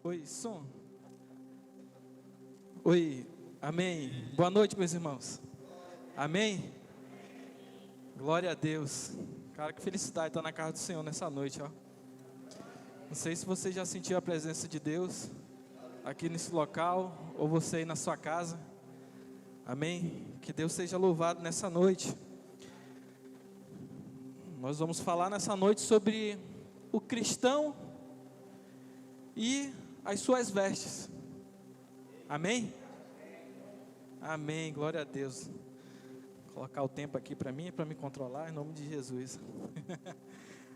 Oi, som. Oi, amém. Boa noite, meus irmãos. Amém? Glória a Deus. Cara, que felicidade estar na casa do Senhor nessa noite, ó. Não sei se você já sentiu a presença de Deus aqui nesse local, ou você aí na sua casa. Amém? Que Deus seja louvado nessa noite. Nós vamos falar nessa noite sobre o cristão e as suas vestes. Amém? Amém, glória a Deus. Vou colocar o tempo aqui para mim, para me controlar, em nome de Jesus.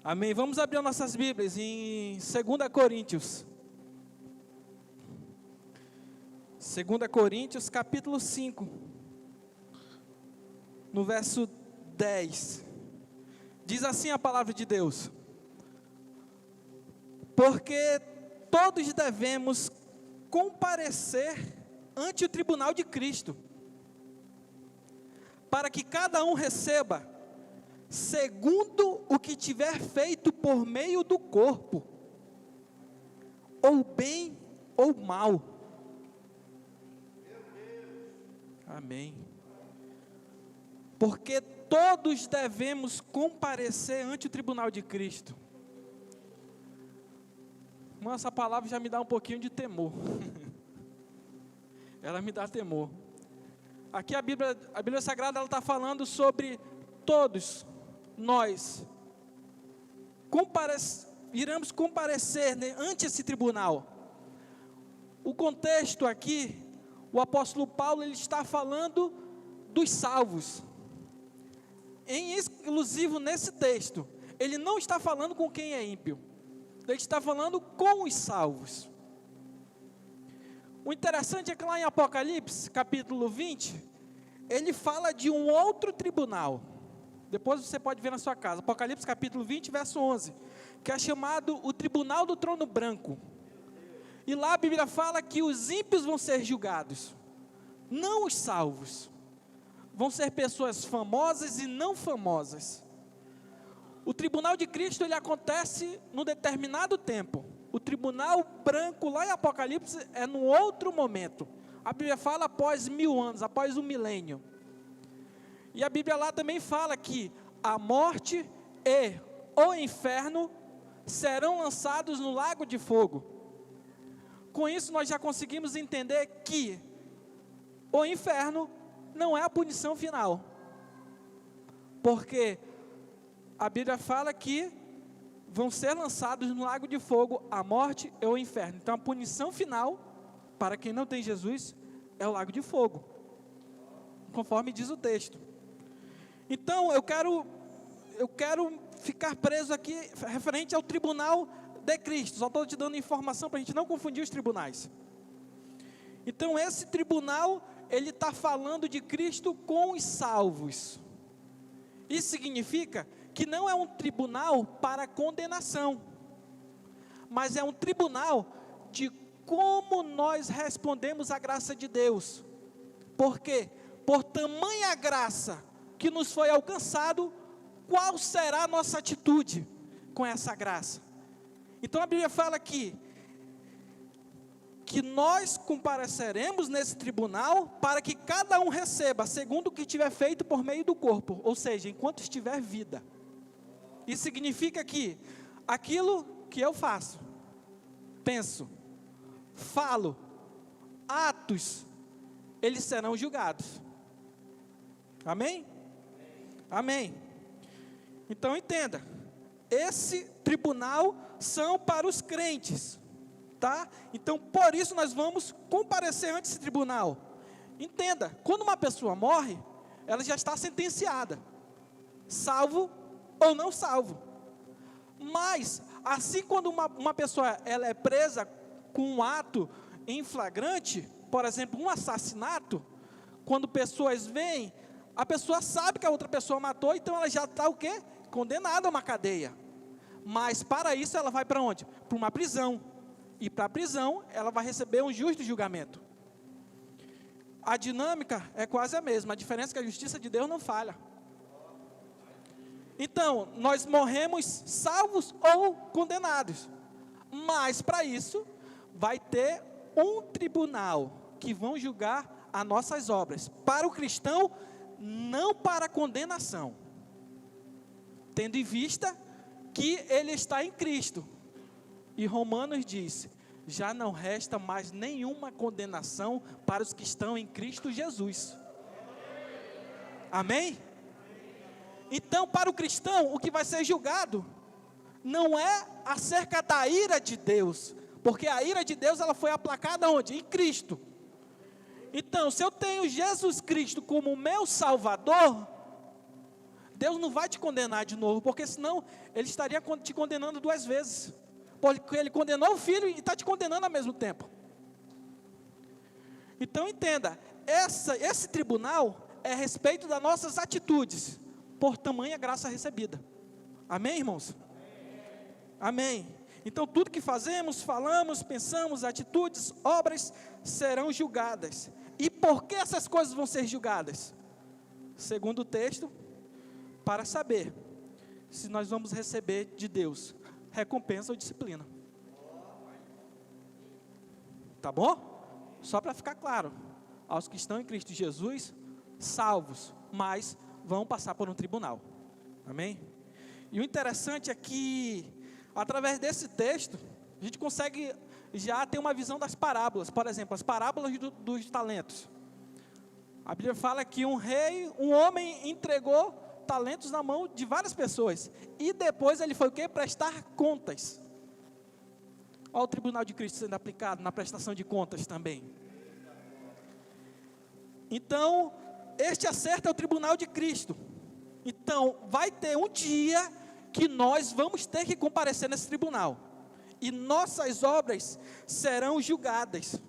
Amém, vamos abrir nossas Bíblias em 2 Coríntios. 2 Coríntios, capítulo 5, no verso 10. Diz assim a palavra de Deus: porque todos devemos comparecer ante o tribunal de Cristo, para que cada um receba segundo o que tiver feito por meio do corpo, ou bem ou mal. Amém. Porque todos devemos comparecer ante o tribunal de Cristo. Essa palavra já me dá um pouquinho de temor. Ela me dá temor. Aqui a Bíblia Sagrada, ela está falando sobre todos nós iremos comparecer, né, ante esse tribunal. O contexto aqui, o apóstolo Paulo, ele está falando dos salvos. Em exclusivo nesse texto, ele não está falando com quem é ímpio. Ele está falando com os salvos. O interessante é que lá em Apocalipse, capítulo 20, ele fala de um outro tribunal. Depois você pode ver na sua casa. Apocalipse, capítulo 20, verso 11, que é chamado o tribunal do trono branco. E lá a Bíblia fala que os ímpios vão ser julgados, não os salvos. Vão ser pessoas famosas e não famosas. O tribunal de Cristo, ele acontece num determinado tempo. O tribunal branco lá em Apocalipse é num outro momento. A Bíblia fala após 1000 anos, após um milênio. E a Bíblia lá também fala que a morte e o inferno serão lançados no lago de fogo. Com isso nós já conseguimos entender que o inferno não é a punição final. Porque a Bíblia fala que vão ser lançados no lago de fogo a morte e o inferno. Então a punição final, para quem não tem Jesus, é o lago de fogo, conforme diz o texto. Então eu quero ficar preso aqui, referente ao tribunal de Cristo. Só estou te dando informação para a gente não confundir os tribunais. Então esse tribunal, ele está falando de Cristo com os salvos. Isso significa que não é um tribunal para condenação, mas é um tribunal de como nós respondemos à graça de Deus. Porque por tamanha graça que nos foi alcançado, qual será a nossa atitude com essa graça? Então a Bíblia fala que nós compareceremos nesse tribunal para que cada um receba segundo o que tiver feito por meio do corpo, ou seja, enquanto estiver vida. Isso significa que aquilo que eu faço, penso, falo, atos, eles serão julgados. Amém? Amém. Então entenda, esse tribunal são para os crentes, tá? Então por isso nós vamos comparecer ante esse tribunal. Entenda, quando uma pessoa morre, ela já está sentenciada, salvo ou não salvo. Mas assim, quando uma pessoa ela é presa com um ato em flagrante, por exemplo, um assassinato, quando pessoas veem, a pessoa sabe que a outra pessoa matou, então ela já está o quê? Condenada a uma cadeia. Mas para isso ela vai para onde? Para uma prisão. E para a prisão ela vai receber um justo julgamento. A dinâmica é quase a mesma, a diferença é que a justiça de Deus não falha. Então, nós morremos salvos ou condenados. Mas para isso, vai ter um tribunal que vão julgar as nossas obras. Para o cristão, não para condenação, tendo em vista que ele está em Cristo. E Romanos diz: já não resta mais nenhuma condenação para os que estão em Cristo Jesus. Amém? Então, para o cristão, o que vai ser julgado não é acerca da ira de Deus, porque a ira de Deus ela foi aplacada onde? Em Cristo. Então, se eu tenho Jesus Cristo como meu Salvador, Deus não vai te condenar de novo, porque senão Ele estaria te condenando duas vezes, porque Ele condenou o Filho e está te condenando ao mesmo tempo. Então entenda, esse tribunal é a respeito das nossas atitudes, por tamanha graça recebida. Amém, irmãos? Amém. Então tudo que fazemos, falamos, pensamos, atitudes, obras, serão julgadas. E por que essas coisas vão ser julgadas? Segundo o texto, para saber se nós vamos receber de Deus recompensa ou disciplina. Tá bom? Só para ficar claro, aos que estão em Cristo Jesus, salvos, mas vão passar por um tribunal. Amém? E o interessante é que, através desse texto, a gente consegue já ter uma visão das parábolas. Por exemplo, as parábolas dos talentos. A Bíblia fala que um homem entregou talentos na mão de várias pessoas, e depois ele foi o quê? Prestar contas. Olha o tribunal de Cristo sendo aplicado na prestação de contas também. Então, este acerto é o tribunal de Cristo. Então, vai ter um dia que nós vamos ter que comparecer nesse tribunal, e nossas obras serão julgadas.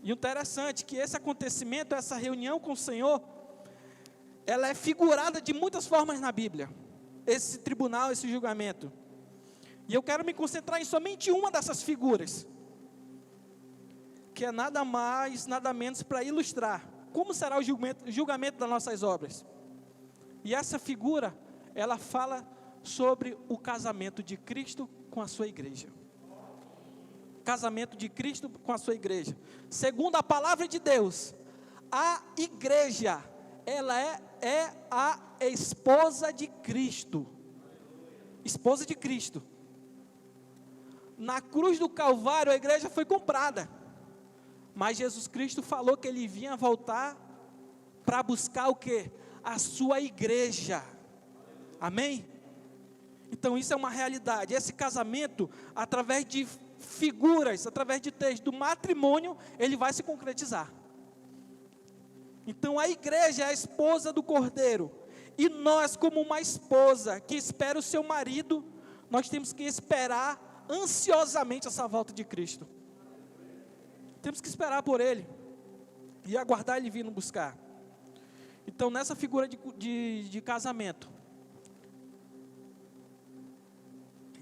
E o interessante é que esse acontecimento, essa reunião com o Senhor, ela é figurada de muitas formas na Bíblia, esse tribunal, esse julgamento. E eu quero me concentrar em somente uma dessas figuras, que é nada mais, nada menos para ilustrar como será o julgamento das nossas obras. E essa figura, ela fala sobre o casamento de Cristo com a sua igreja. Casamento de Cristo com a sua igreja. Segundo a palavra de Deus, a igreja, ela é a esposa de Cristo. Esposa de Cristo. Na cruz do Calvário, a igreja foi comprada. Mas Jesus Cristo falou que Ele vinha voltar para buscar o quê? A sua igreja. Amém? Então isso é uma realidade. Esse casamento, através de figuras, através de texto, do matrimônio, ele vai se concretizar. Então a igreja é a esposa do Cordeiro. E nós, como uma esposa que espera o seu marido, nós temos que esperar ansiosamente essa volta de Cristo. Temos que esperar por Ele e aguardar Ele vir nos buscar. Então nessa figura de casamento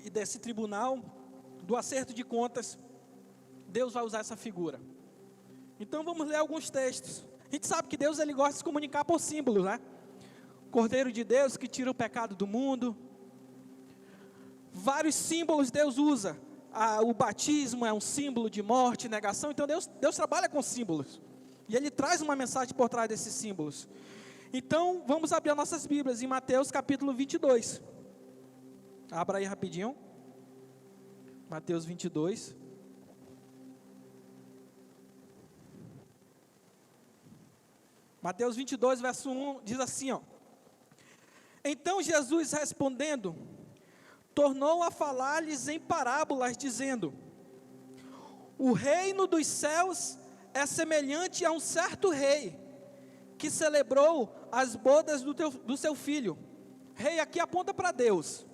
e desse tribunal do acerto de contas, Deus vai usar essa figura. Então vamos ler alguns textos. A gente sabe que Deus ele gosta de se comunicar por símbolos, né? Cordeiro de Deus que tira o pecado do mundo. Vários símbolos Deus usa. O batismo é um símbolo de morte, negação. Então Deus trabalha com símbolos. E Ele traz uma mensagem por trás desses símbolos. Então vamos abrir as nossas Bíblias em Mateus capítulo 22. Abra aí rapidinho. Mateus 22. Mateus 22, verso 1, diz assim, ó. Então Jesus respondendo, tornou a falar-lhes em parábolas, dizendo, o reino dos céus é semelhante a um certo rei, que celebrou as bodas do seu filho. Rei aqui aponta para Deus.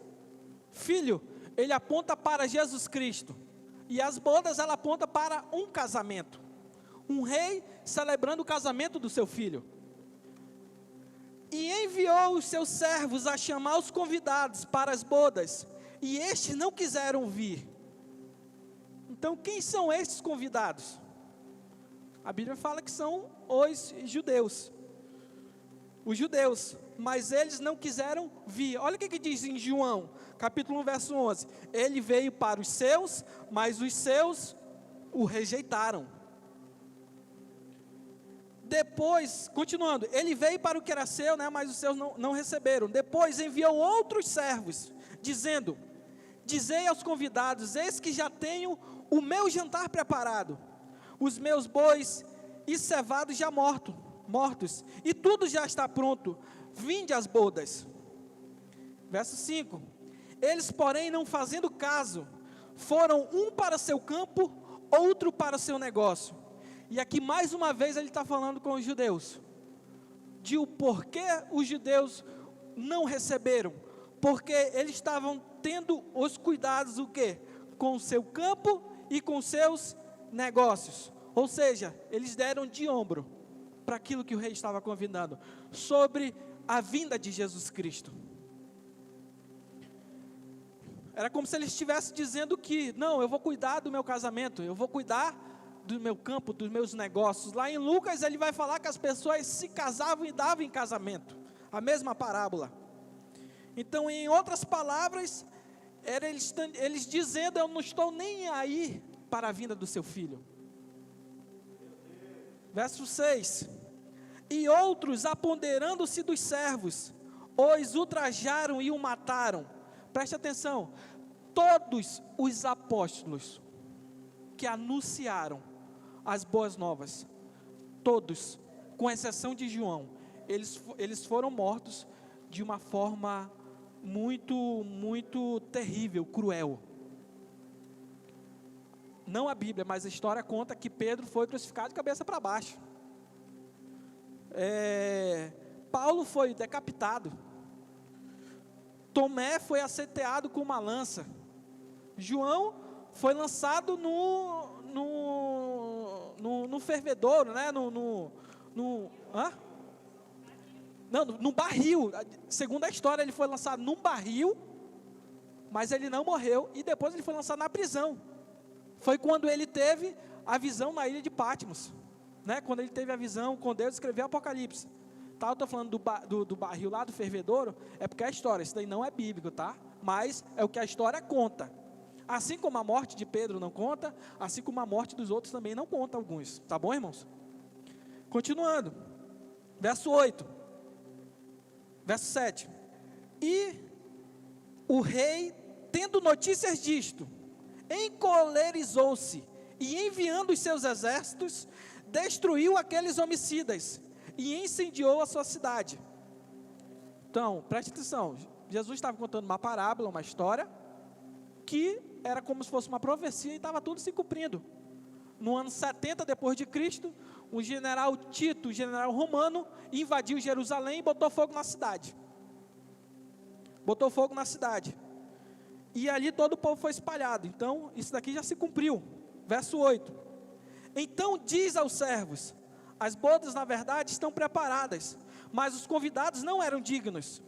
Filho, ele aponta para Jesus Cristo. E as bodas, ela aponta para um casamento. Um rei celebrando o casamento do seu filho. E enviou os seus servos a chamar os convidados para as bodas, e estes não quiseram vir. Então quem são estes convidados? A Bíblia fala que são os judeus. Os judeus, mas eles não quiseram vir. Olha o que diz em João, capítulo 1, verso 11. Ele veio para os seus, mas os seus o rejeitaram. Depois, continuando, ele veio para o que era seu, né, mas os seus não receberam. Depois enviou outros servos, dizendo: dizei aos convidados, eis que já tenho o meu jantar preparado, os meus bois e cevados já mortos, e tudo já está pronto, vinde às bodas. Verso 5, eles porém não fazendo caso, foram um para seu campo, outro para seu negócio. E aqui mais uma vez ele está falando com os judeus, de o porquê os judeus não receberam, porque eles estavam tendo os cuidados, o quê? Com o seu campo e com seus negócios, ou seja, eles deram de ombro para aquilo que o rei estava convidando, sobre a vinda de Jesus Cristo. Era como se ele estivesse dizendo que, não, eu vou cuidar do meu casamento, eu vou cuidar do meu campo, dos meus negócios. Lá em Lucas ele vai falar que as pessoas se casavam e davam em casamento, a mesma parábola. Então, em outras palavras, era eles dizendo: eu não estou nem aí para a vinda do seu filho. Verso 6, e outros, apoderando-se dos servos, os ultrajaram e o mataram. Preste atenção, todos os apóstolos que anunciaram as boas novas, todos, com exceção de João, eles foram mortos de uma forma muito terrível, cruel. Não a Bíblia, mas a história conta que Pedro foi crucificado de cabeça para baixo. Paulo foi decapitado. Tomé foi aceteado com uma lança. João foi lançado no fervedouro, né? No barril. Segundo a história, ele foi lançado num barril, mas ele não morreu, e depois ele foi lançado na prisão. Foi quando ele teve a visão na ilha de Patmos, né? Quando ele teve a visão com Deus, escreveu Apocalipse. Tá, eu estou falando do barril lá, do fervedouro, é porque é a história, isso daí não é bíblico, tá? Mas é o que a história conta. Assim como a morte de Pedro não conta, assim como a morte dos outros também não conta alguns. Tá bom, irmãos? Continuando. Verso 8. Verso 7. E o rei, tendo notícias disto, encolerizou-se e, enviando os seus exércitos, destruiu aqueles homicidas e incendiou a sua cidade. Então, preste atenção, Jesus estava contando uma parábola, uma história, que era como se fosse uma profecia e estava tudo se cumprindo. No ano 70 depois de Cristo, o general Tito, o general romano, invadiu Jerusalém e botou fogo na cidade. Botou fogo na cidade. E ali todo o povo foi espalhado. Então, isso daqui já se cumpriu. Verso 8. Então diz aos servos: as bodas, na verdade, estão preparadas, mas os convidados não eram dignos.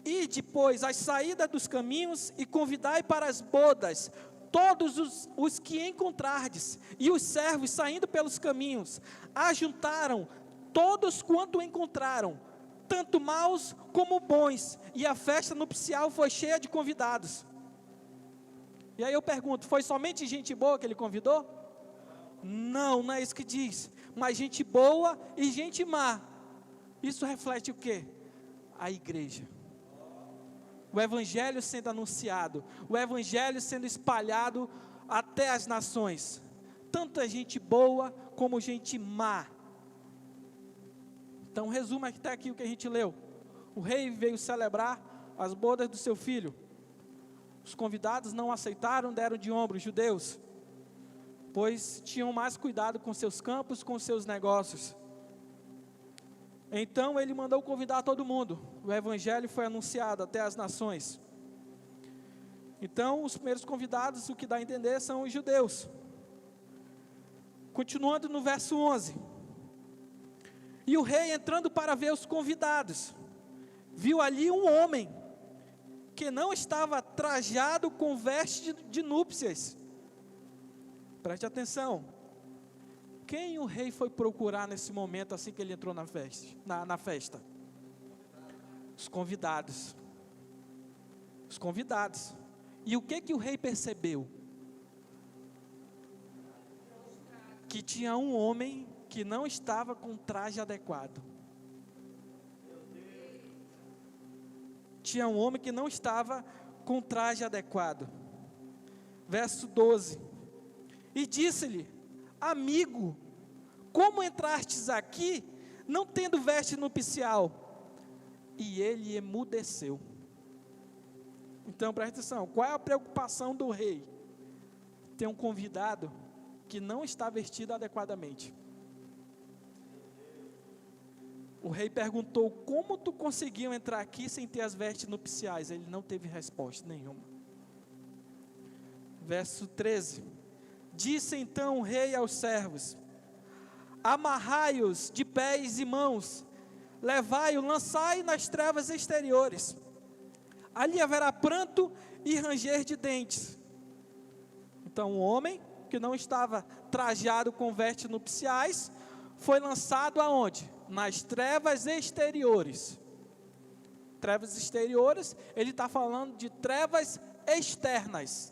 E depois, às saídas dos caminhos, e convidai para as bodas todos os que encontrardes. E os servos, saindo pelos caminhos, ajuntaram todos quanto encontraram, tanto maus como bons, e a festa nupcial foi cheia de convidados. E aí eu pergunto, foi somente gente boa que ele convidou? Não, não é isso que diz. Mas gente boa e gente má. Isso reflete o quê? A igreja. O evangelho sendo anunciado, o evangelho sendo espalhado até as nações. Tanto a gente boa como gente má. Então resuma até aqui o que a gente leu. O rei veio celebrar as bodas do seu filho. Os convidados não aceitaram, deram de ombro, os judeus, pois tinham mais cuidado com seus campos, com seus negócios. Então ele mandou convidar todo mundo. O evangelho foi anunciado até as nações. Então os primeiros convidados, o que dá a entender, são os judeus. Continuando no verso 11. E o rei, entrando para ver os convidados, viu ali um homem que não estava trajado com veste de núpcias. Preste atenção. Quem o rei foi procurar nesse momento, assim que ele entrou na festa? Os convidados. Os convidados. E o que o rei percebeu? que tinha um homem que não estava com traje adequado. Tinha um homem que não estava com traje adequado. Verso 12. E disse-lhe: amigo, como entrastes aqui, não tendo veste nupcial? E ele emudeceu. Então, presta atenção, qual é a preocupação do rei? Tem um convidado que não está vestido adequadamente. O rei perguntou: como tu conseguiu entrar aqui sem ter as vestes nupciais? Ele não teve resposta nenhuma. Verso 13. Disse então o rei aos servos: amarrai-os de pés e mãos, levai-o, lançai nas trevas exteriores. Ali haverá pranto e ranger de dentes. Então o homem que não estava trajado com vestes nupciais foi lançado aonde? Nas trevas exteriores. Trevas exteriores, ele está falando de trevas externas.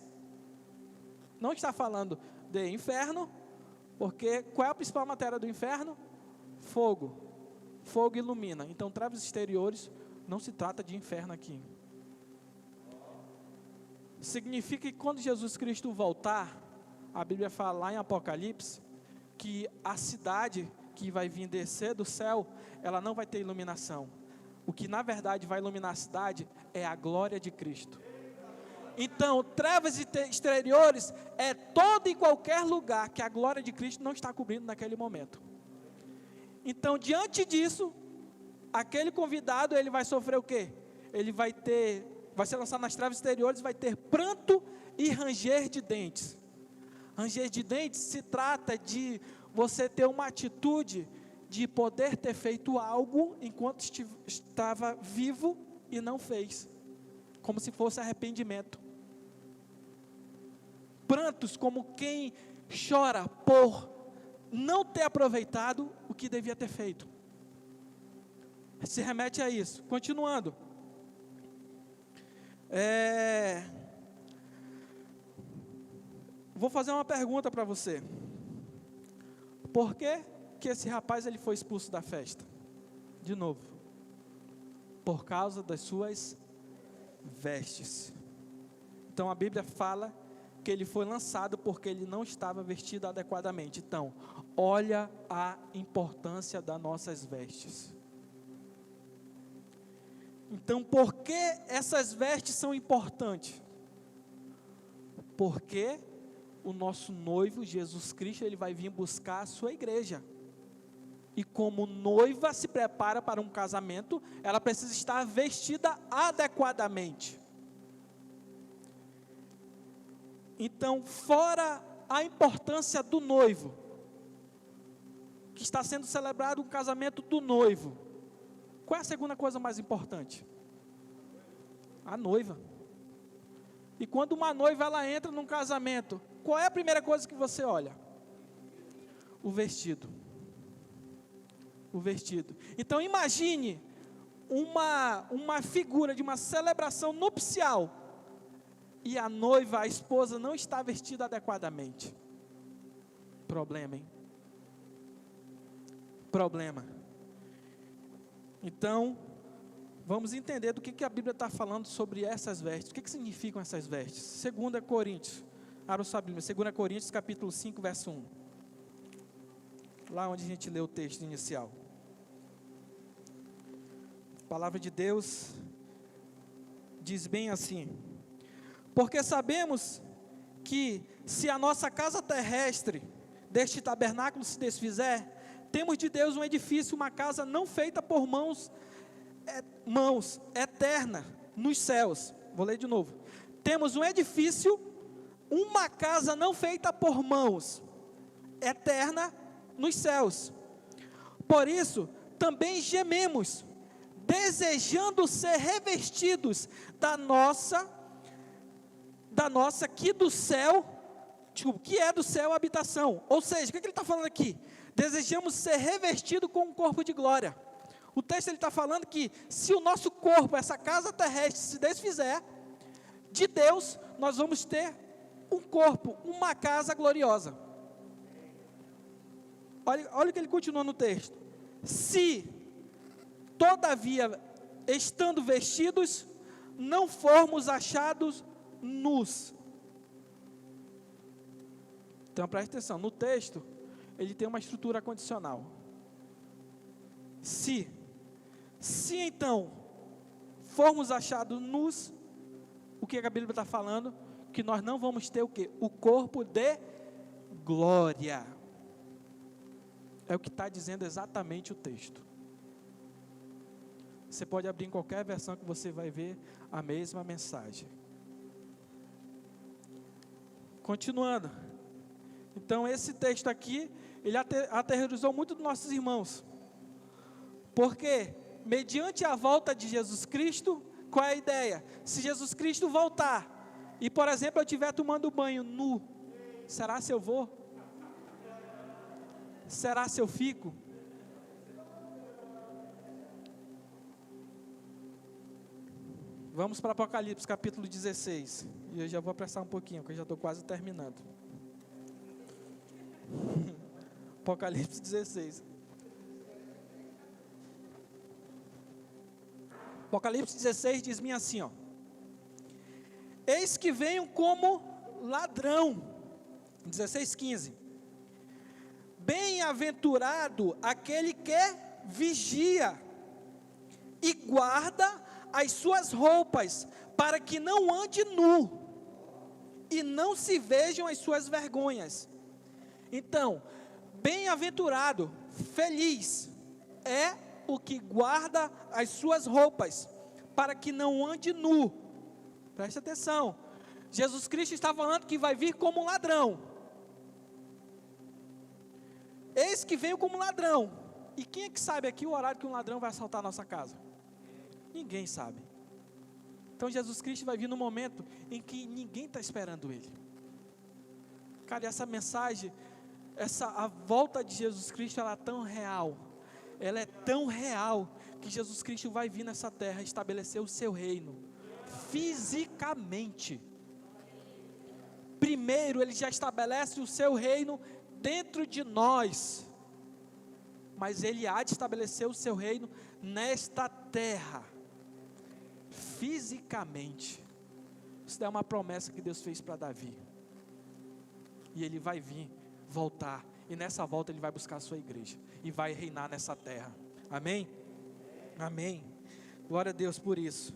Não está falando de inferno, porque qual é a principal matéria do inferno? Fogo. Fogo ilumina. Então, trevas exteriores, não se trata de inferno aqui. Significa que quando Jesus Cristo voltar, a Bíblia fala lá em Apocalipse, que a cidade que vai vir descer do céu, ela não vai ter iluminação. O que na verdade vai iluminar a cidade é a glória de Cristo. Então, trevas exteriores é todo e qualquer lugar que a glória de Cristo não está cobrindo naquele momento. Então, diante disso, aquele convidado, ele vai sofrer o quê? Ele vai ser lançado nas trevas exteriores, vai ter pranto e ranger de dentes. Ranger de dentes se trata de você ter uma atitude de poder ter feito algo enquanto estava vivo e não fez, como se fosse arrependimento. Prantos como quem chora por não ter aproveitado o que devia ter feito. Se remete a isso. Continuando. Vou fazer uma pergunta para você. Por que esse rapaz ele foi expulso da festa? De novo. Por causa das suas vestes. Então a Bíblia fala que ele foi lançado porque ele não estava vestido adequadamente. Então, olha a importância das nossas vestes. Então, por que essas vestes são importantes? Porque o nosso noivo, Jesus Cristo, ele vai vir buscar a sua igreja. E como noiva se prepara para um casamento, ela precisa estar vestida adequadamente. Então, fora a importância do noivo, que está sendo celebrado um casamento do noivo, qual é a segunda coisa mais importante? A noiva. E quando uma noiva ela entra num casamento, qual é a primeira coisa que você olha? O vestido. O vestido. Então imagine uma figura de uma celebração nupcial e a noiva, a esposa, não está vestida adequadamente. Problema, hein? Problema. Então, vamos entender do que a Bíblia está falando sobre essas vestes. O que significam essas vestes? 2 Coríntios, abra sua Bíblia, 2 Coríntios capítulo 5, verso 1. Lá onde a gente lê o texto inicial. A palavra de Deus diz bem assim: porque sabemos que se a nossa casa terrestre deste tabernáculo se desfizer, temos de Deus um edifício, uma casa não feita por mãos, eterna nos céus. Vou ler de novo. Temos um edifício, uma casa não feita por mãos, eterna nos céus. Por isso, também gememos, desejando ser revestidos da nossa que do céu, que é do céu a habitação. Ou seja, o que ele está falando aqui? Desejamos ser revestidos com um corpo de glória. O texto ele está falando que se o nosso corpo, essa casa terrestre, se desfizer, de Deus, nós vamos ter um corpo, uma casa gloriosa. olha o que ele continua no texto. Se, todavia, estando vestidos, não formos achados nus. Então preste atenção, no texto, ele tem uma estrutura condicional. Se então formos achados nus, o que a Bíblia está falando? Que nós não vamos ter o quê? O corpo de glória. É o que está dizendo exatamente o texto. Você pode abrir em qualquer versão que você vai ver a mesma mensagem. Continuando. Então esse texto aqui, ele aterrorizou muito dos nossos irmãos. Porque, mediante a volta de Jesus Cristo, qual é a ideia? Se Jesus Cristo voltar, e por exemplo eu estiver tomando banho nu, será se eu vou? Será se eu fico? Vamos para Apocalipse capítulo 16. E eu já vou apressar um pouquinho, porque eu já estou quase terminando. Apocalipse 16. Apocalipse 16 diz-me assim, ó. Eis que venho como ladrão. 16:15. Bem-aventurado aquele que vigia e guarda as suas roupas, para que não ande nu e não se vejam as suas vergonhas. Então, bem-aventurado, feliz é o que guarda as suas roupas, para que não ande nu. Preste atenção, Jesus Cristo está falando que vai vir como um ladrão. Eis que veio como ladrão. E quem é que sabe aqui o horário que um ladrão vai assaltar a nossa casa? Ninguém sabe. Então Jesus Cristo vai vir no momento em que ninguém está esperando Ele. Cara, essa mensagem, a volta de Jesus Cristo, ela é tão real. Ela é tão real, que Jesus Cristo vai vir nessa terra estabelecer o seu reino, fisicamente. Primeiro, Ele já estabelece o seu reino dentro de nós, mas Ele há de estabelecer o seu reino nesta terra, fisicamente. Isso é uma promessa que Deus fez para Davi, e Ele vai vir, voltar, e nessa volta Ele vai buscar a sua igreja, e vai reinar nessa terra, amém? Amém, glória a Deus por isso.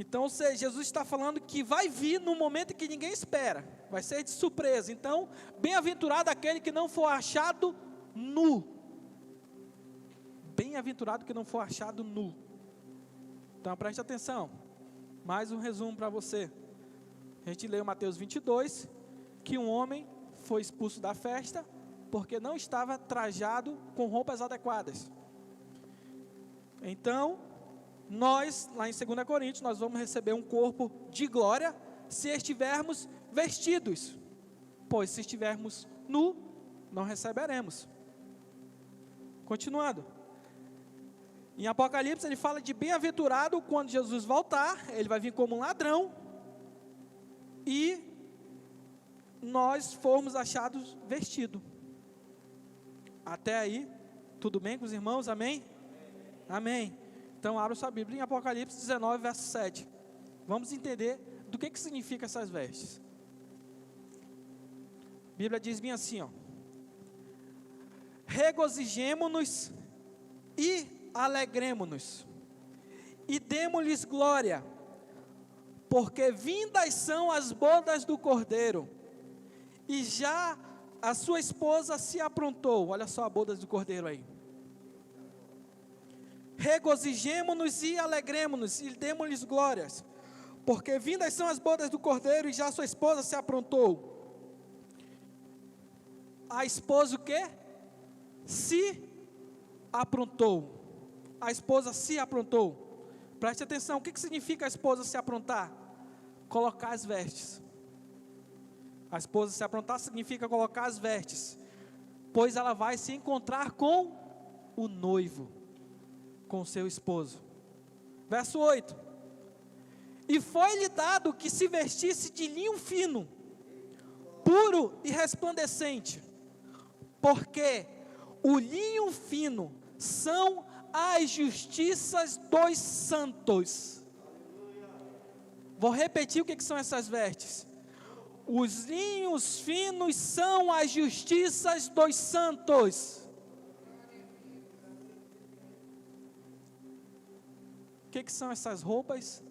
Então, ou seja, Jesus está falando que vai vir no momento que ninguém espera, vai ser de surpresa. Então, bem-aventurado aquele que não for achado nu. Bem-aventurado que não for achado nu. Então, preste atenção, mais um resumo para você. A gente leu Mateus 22, que um homem foi expulso da festa, porque não estava trajado com roupas adequadas. Então, nós, lá em 2 Coríntios, nós vamos receber um corpo de glória, se estivermos vestidos, pois se estivermos nu, não receberemos. Continuando, em Apocalipse ele fala de bem-aventurado quando Jesus voltar, ele vai vir como um ladrão, e nós formos achados vestidos. Até aí, tudo bem com os irmãos? Amém? Amém. Então, abra sua Bíblia em Apocalipse 19, verso 7. Vamos entender do que significa essas vestes. A Bíblia diz bem assim, ó. Regozijemo-nos e alegremo-nos, e demo-lhes glória, porque vindas são as bodas do Cordeiro, e já a sua esposa se aprontou. Olha só a bodas do Cordeiro aí. Regozijemo-nos e alegremo-nos, e demo-lhes glórias, porque vindas são as bodas do Cordeiro, e já sua esposa se aprontou. A esposa o quê? Se aprontou. A esposa se aprontou. Preste atenção, o que significa a esposa se aprontar? Colocar as vestes. A esposa se aprontar significa colocar as vestes, pois ela vai se encontrar com o noivo, com seu esposo. Verso 8. E foi-lhe dado que se vestisse de linho fino, puro e resplandecente, porque O linho fino são as justiças dos santos. Vou repetir o que são essas vestes. Os linhos finos são as justiças dos santos. O que são essas roupas?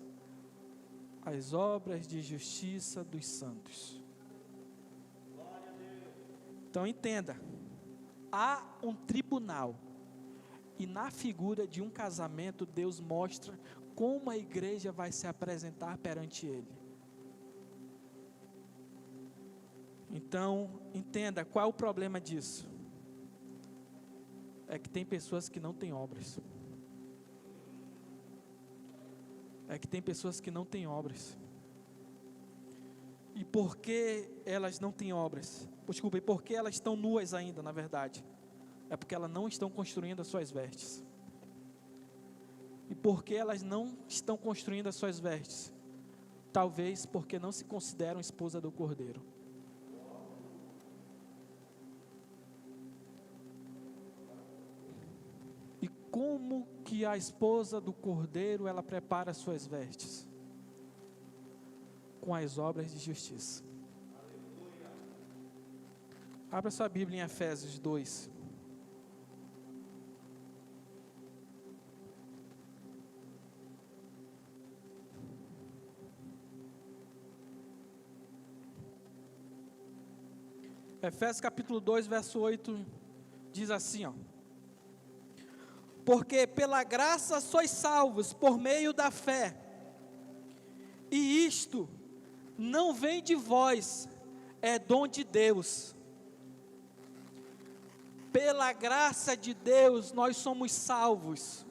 As obras de justiça dos santos. Então entenda, há um tribunal, e na figura de um casamento, Deus mostra como a igreja vai se apresentar perante Ele. Então, entenda, qual é o problema disso? É que tem pessoas que não têm obras. É que tem pessoas que não têm obras. E por que elas não têm obras? Desculpa, e por que elas estão nuas ainda, na verdade? É porque elas não estão construindo as suas vestes. E por que elas não estão construindo as suas vestes? Talvez porque não se consideram esposa do Cordeiro. E como que a esposa do Cordeiro, ela prepara as suas vestes? Com as obras de justiça. Abra sua Bíblia em Efésios 2. Efésios capítulo 2, verso 8, diz assim, ó: porque pela graça sois salvos por meio da fé, e isto não vem de vós, é dom de Deus. Pela graça de Deus nós somos salvos,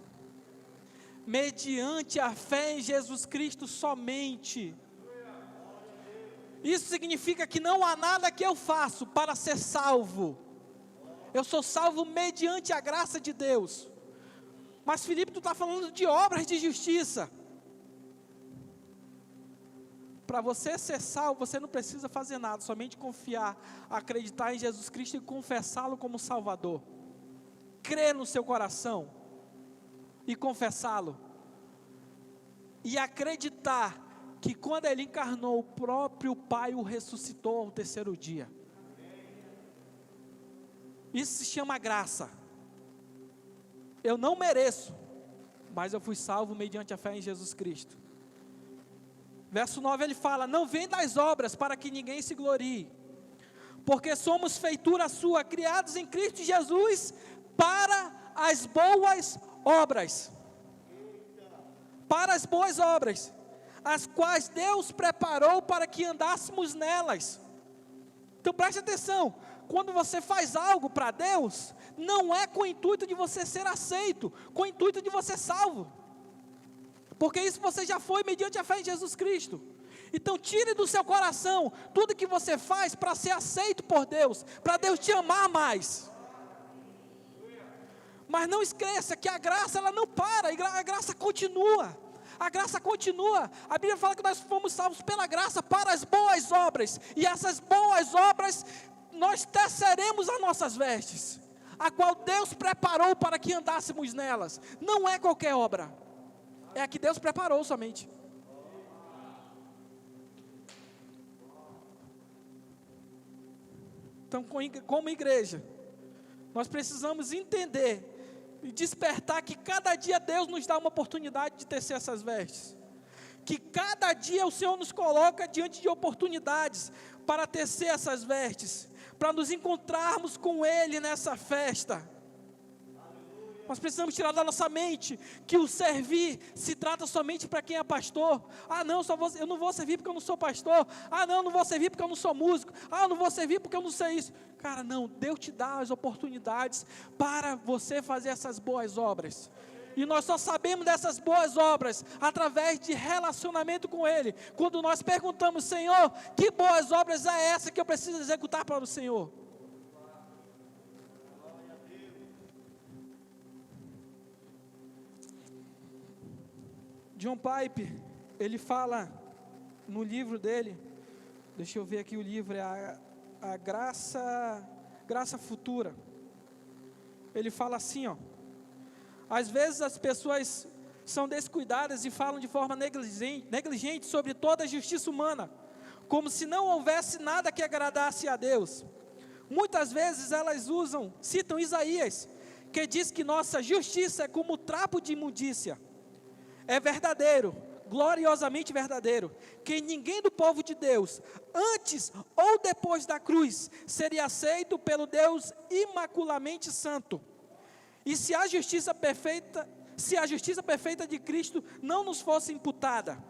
mediante a fé em Jesus Cristo somente. Isso significa que não há nada que eu faço para ser salvo. Eu sou salvo mediante a graça de Deus. Mas Filipe, tu está falando de obras de justiça. Para você ser salvo, você não precisa fazer nada, somente confiar, acreditar em Jesus Cristo e confessá-lo como Salvador. Crer no seu coração e confessá-lo. E acreditar que quando Ele encarnou, o próprio Pai o ressuscitou ao terceiro dia. Isso se chama graça. Eu não mereço, mas eu fui salvo mediante a fé em Jesus Cristo. Verso 9 ele fala: não vem das obras para que ninguém se glorie, porque somos feitura sua, criados em Cristo Jesus para as boas obras. Para as boas obras, as quais Deus preparou para que andássemos nelas. Então preste atenção, quando você faz algo para Deus, não é com o intuito de você ser aceito, com o intuito de você ser salvo, porque isso você já foi mediante a fé em Jesus Cristo. Então tire do seu coração tudo que você faz para ser aceito por Deus, para Deus te amar mais. Mas não esqueça que a graça ela não para, a graça continua. A graça continua. A Bíblia fala que nós fomos salvos pela graça para as boas obras, e essas boas obras nós teceremos as nossas vestes, a qual Deus preparou para que andássemos nelas. Não é qualquer obra, é a que Deus preparou somente. Então, como igreja, nós precisamos entender e despertar que cada dia Deus nos dá uma oportunidade de tecer essas vestes, que cada dia o Senhor nos coloca diante de oportunidades para tecer essas vestes, para nos encontrarmos com Ele nessa festa. Nós precisamos tirar da nossa mente que o servir se trata somente para quem é pastor. Ah não, eu não vou servir porque eu não sou pastor. Ah não, eu não vou servir porque eu não sou músico. Ah, eu não vou servir porque eu não sei isso. Cara, não, Deus te dá as oportunidades para você fazer essas boas obras. E nós só sabemos dessas boas obras através de relacionamento com Ele. Quando nós perguntamos: Senhor, que boas obras é essa que eu preciso executar para o Senhor? John Piper, ele fala no livro dele, deixa eu ver aqui o livro, é a Graça Futura. ele fala assim, ó: às vezes as pessoas são descuidadas e falam de forma negligente sobre toda a justiça humana, como se não houvesse nada que agradasse a Deus. Muitas vezes elas citam Isaías, que diz que nossa justiça é como trapo de imundícia. É verdadeiro, gloriosamente verdadeiro, que ninguém do povo de Deus, antes ou depois da cruz, seria aceito pelo Deus imaculamente santo. E se a justiça perfeita de Cristo não nos fosse imputada,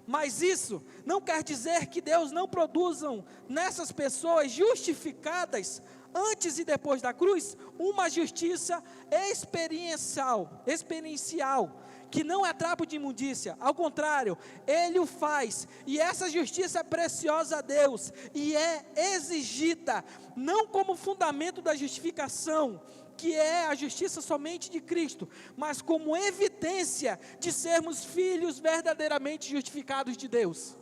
mas isso não quer dizer que Deus não produza nessas pessoas justificadas, antes e depois da cruz, uma justiça experiencial, que não é trapo de imundícia. Ao contrário, Ele o faz, e essa justiça é preciosa a Deus, e é exigida, não como fundamento da justificação, que é a justiça somente de Cristo, mas como evidência de sermos filhos verdadeiramente justificados de Deus.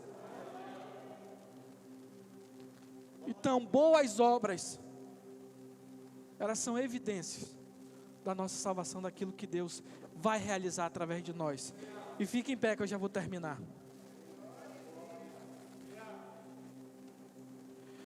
Então, boas obras, elas são evidências da nossa salvação, daquilo que Deus vai realizar através de nós. E fique em pé que eu já vou terminar.